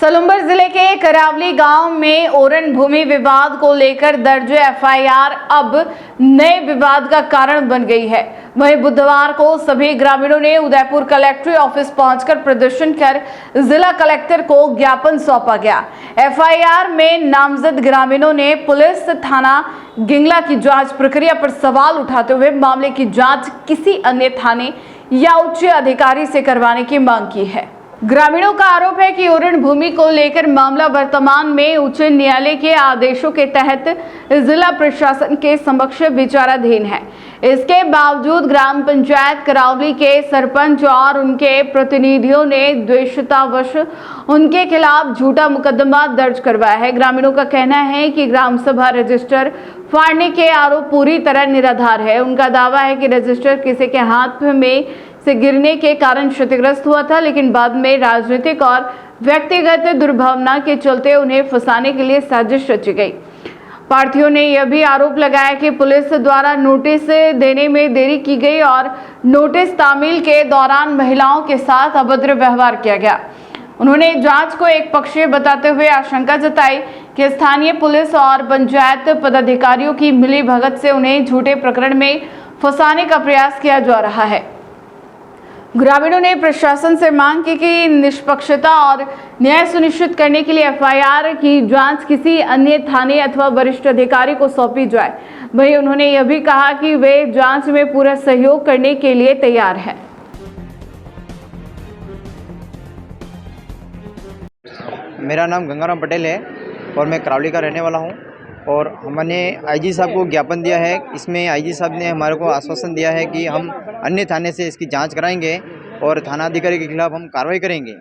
सलूम्बर जिले के करावली गांव में ओरन भूमि विवाद को लेकर दर्ज एफआईआर अब नए विवाद का कारण बन गई है। वहीं बुधवार को सभी ग्रामीणों ने उदयपुर कलेक्ट्रेट ऑफिस पहुंचकर प्रदर्शन कर जिला कलेक्टर को ज्ञापन सौंपा गया। एफआईआर में नामजद ग्रामीणों ने पुलिस थाना गिंगला की जांच प्रक्रिया पर सवाल उठाते हुए मामले की जांच किसी अन्य थाने या उच्च अधिकारी से करवाने की मांग की है। ग्रामीणों का आरोप है कि ओरन भूमि को लेकर मामला वर्तमान में उच्च न्यायालय के आदेशों के तहत जिला प्रशासन के समक्ष विचाराधीन है। इसके बावजूद ग्राम पंचायत करावली के सरपंच और उनके प्रतिनिधियों ने द्वेषतावश उनके खिलाफ झूठा मुकदमा दर्ज करवाया है। ग्रामीणों का कहना है कि ग्राम सभा रजिस्टर फाड़ने के आरोप पूरी तरह निराधार है। उनका दावा है कि रजिस्टर किसी के हाथ में से गिरने के कारण क्षतिग्रस्त हुआ था, लेकिन बाद में राजनीतिक और व्यक्तिगत दुर्भावना के चलते उन्हें फंसाने के लिए साजिश रची गई। प्रार्थियों ने यह भी आरोप लगाया कि पुलिस द्वारा नोटिस देने में देरी की गई और नोटिस तामील के दौरान महिलाओं के साथ अभद्र व्यवहार किया गया। उन्होंने जांच को एक पक्षीय बताते हुए आशंका जताई कि स्थानीय पुलिस और पंचायत पदाधिकारियों की मिलीभगत से उन्हें झूठे प्रकरण में फंसाने का प्रयास किया जा रहा है। ग्रामीणों ने प्रशासन से मांग की कि निष्पक्षता और न्याय सुनिश्चित करने के लिए एफआईआर की जांच किसी अन्य थाने अथवा वरिष्ठ अधिकारी को सौंपी जाए। वहीं उन्होंने यह भी कहा कि वे जांच में पूरा सहयोग करने के लिए तैयार हैं। मेरा नाम गंगाराम पटेल है और मैं करावली का रहने वाला हूं और हमने आईजी साहब को ज्ञापन दिया है। इसमें आईजी साहब ने हमारे को आश्वासन दिया है कि हम अन्य थाने से इसकी जांच कराएंगे और थानाधिकारी के खिलाफ हम कार्रवाई करेंगे।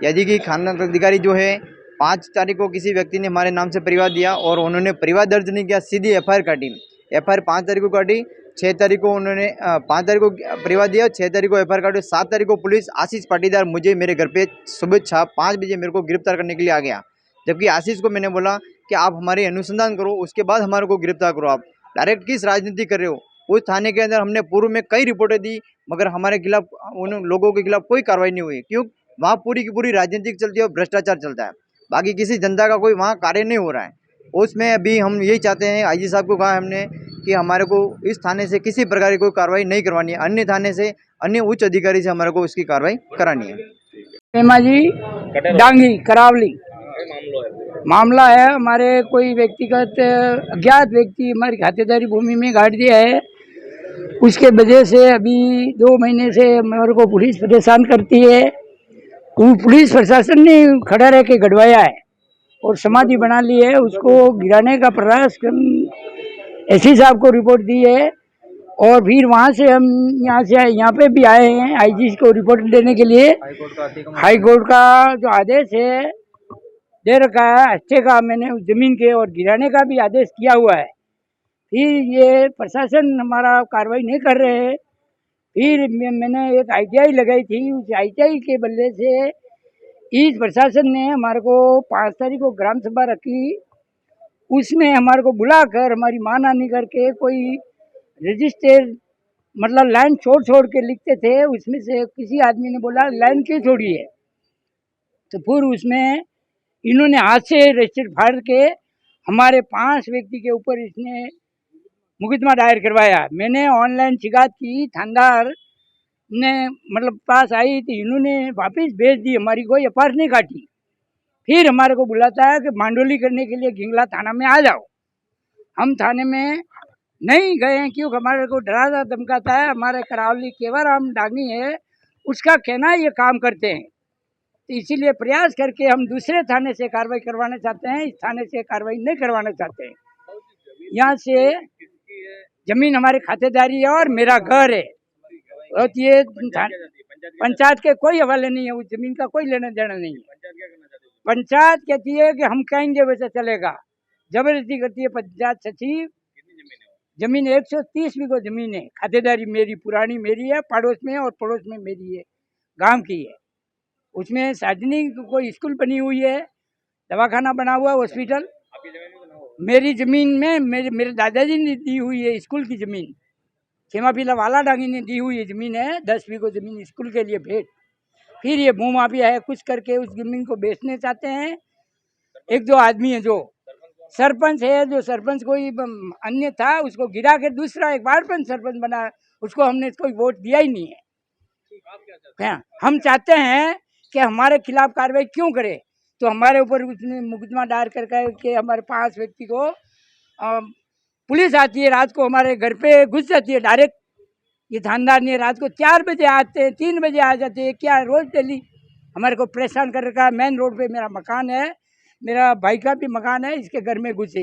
यदि कि थानाधिकारी जो है 5 तारीख को किसी व्यक्ति ने हमारे नाम से परिवार दिया और उन्होंने परिवार दर्ज नहीं किया, सीधी एफआईआर काटी। एफआईआर 5 तारीख को काटी, 6 तारीख को उन्होंने 5 तारीख को परिवार दिया, 6 तारीख को एफआईआर काटी। 7 तारीख को पुलिस आशीष पाटीदार मुझे मेरे घर पे सुबह 5 बजे मेरे को गिरफ्तार करने के लिए आ गया। जबकि आशीष को मैंने बोला कि आप हमारे अनुसंधान करो, उसके बाद हमारे को गिरफ्तार करो। आप डायरेक्ट किस राजनीति कर रहे हो? उस थाने के अंदर हमने पूर्व में कई रिपोर्टें दी, मगर हमारे खिलाफ उन लोगों के खिलाफ कोई कार्रवाई नहीं हुई। क्यों? वहाँ पूरी की पूरी राजनीतिक चलती है और भ्रष्टाचार चलता है। बाकी किसी जनता का कोई वहाँ कार्य नहीं हो रहा है। उसमें अभी हम यही चाहते हैं, आईजी साहब को कहा हमने कि हमारे को इस थाने से किसी प्रकार की कोई कार्रवाई नहीं करवानी है। अन्य थाने से, अन्य उच्च अधिकारी से हमारे को इसकी कार्रवाई करानी है। हेमा जी डांगी करावली मामला है। हमारे कोई व्यक्तिगत अज्ञात व्यक्ति हमारी खातेदारी भूमि में गाड़ दिया है। उसके वजह से अभी 2 महीने से हमारे को पुलिस परेशान करती है। पुलिस प्रशासन ने खड़ा रह के गड़वाया है और समाधि बना ली है। उसको गिराने का प्रयास एसपी साहब को रिपोर्ट दी है और फिर वहाँ से हम यहाँ पे भी आए हैं आईजी को रिपोर्ट देने के लिए। हाई कोर्ट का जो आदेश है दे रखा है, अच्छे का मैंने उस जमीन के और गिराने का भी आदेश किया हुआ है। फिर ये प्रशासन हमारा कार्रवाई नहीं कर रहे हैं। फिर मैंने एक आईटीआई लगाई थी, उस आईटीआई के बदले से इस प्रशासन ने हमारे को 5 तारीख को ग्राम सभा रखी। उसमें हमारे को बुलाकर हमारी मानहानि करके कोई रजिस्टर मतलब लाइन छोड़ के लिखते थे। उसमें से किसी आदमी ने बोला लाइन क्यों छोड़ी है, तो फिर उसमें इन्होंने हाथ से रजिस्टर फाड़ के हमारे 5 व्यक्ति के ऊपर इसने मुकदमा दायर करवाया। मैंने ऑनलाइन शिकायत की, थानेदार ने मतलब पास आई तो इन्होंने वापस भेज दी, हमारी कोई एफआईआर नहीं काटी। फिर हमारे को बुलाता है कि मांडोली करने के लिए गिंगला थाना में आ जाओ। हम थाने में नहीं गए क्योंकि हमारे को डराता धमकाता है। हमारे करावली केवराम डांगी है, उसका कहना ये काम करते हैं, तो इसीलिए प्रयास करके हम दूसरे थाने से कार्रवाई करवाना चाहते हैं। इस थाने से कार्रवाई नहीं करवाना चाहते हैं। यहाँ से जमीन हमारी खातेदारी है और मेरा घर है और ये पंचायत के कोई हवाले नहीं है। उस जमीन का कोई लेना देना नहीं है। पंचायत कहती है कि हम कहेंगे वैसे चलेगा, जबरदस्ती करती है पंचायत सचिव। जमीन 130 बीघा जमीन है, खातेदारी मेरी पुरानी मेरी है, पड़ोस में और पड़ोस में मेरी है, गांव की है। उसमें सार्वजनिक कोई स्कूल बनी हुई है, दवाखाना बना हुआ, हॉस्पिटल। मेरी ज़मीन में मेरे दादाजी ने दी हुई है स्कूल की ज़मीन। खेमा पीला वाला डांगी ने दी हुई है ज़मीन है, 10 बीघा ज़मीन स्कूल के लिए भेंट। फिर ये भूमाफिया है कुछ करके उस जमीन को बेचने चाहते हैं। एक जो आदमी है जो सरपंच है, जो सरपंच कोई अन्य था उसको गिरा के दूसरा एक वार्ड पंच सरपंच बना, उसको हमने कोई वोट दिया ही नहीं है। हाँ, हम चाहते हैं कि हमारे खिलाफ कार्रवाई क्यों करे, तो हमारे ऊपर उसने मुकदमा दायर करके हमारे 5 व्यक्ति को पुलिस आती है, रात को हमारे घर पे घुस जाती है डायरेक्ट। ये थानेदार ने रात को 4 बजे आते हैं, 3 बजे आ जाते हैं, क्या रोज डेली हमारे को परेशान कर रखा है। मेन रोड पे मेरा मकान है, मेरा भाई का भी मकान है, इसके घर में घुसे।